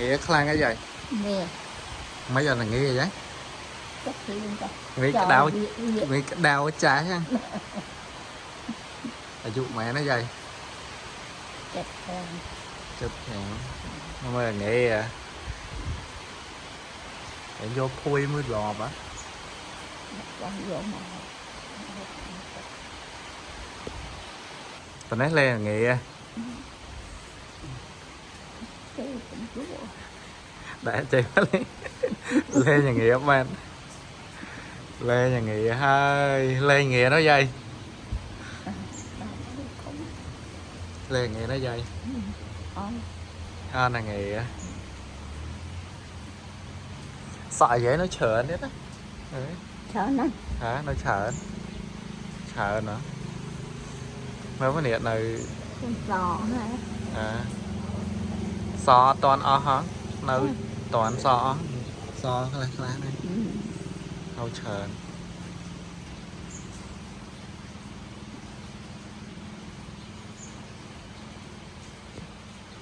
nghĩa khlang cái vậy nè mấy giờ là nghĩa vậy chắc thì luôn cả nghĩ cái đau nghĩ cái đau ở trái ha ở chụp mẹ nó vậy chặt hàng chụp hẹn không là nghĩ à em vô phui mới lò á con vô mà tao nói lên là nghĩ à cái cũng chú để chơi lên lên nhà nghĩa man lên nhà nghĩa hơi lên nghĩa nó dây lên nghĩa nó dây là nghĩa sợ vậy nó chờ anh đấy đó sợ nó hả nó sợ nữa mấy cái niệm này con sò hả à so toàn o hả nơi toàn so cái này đâu chờ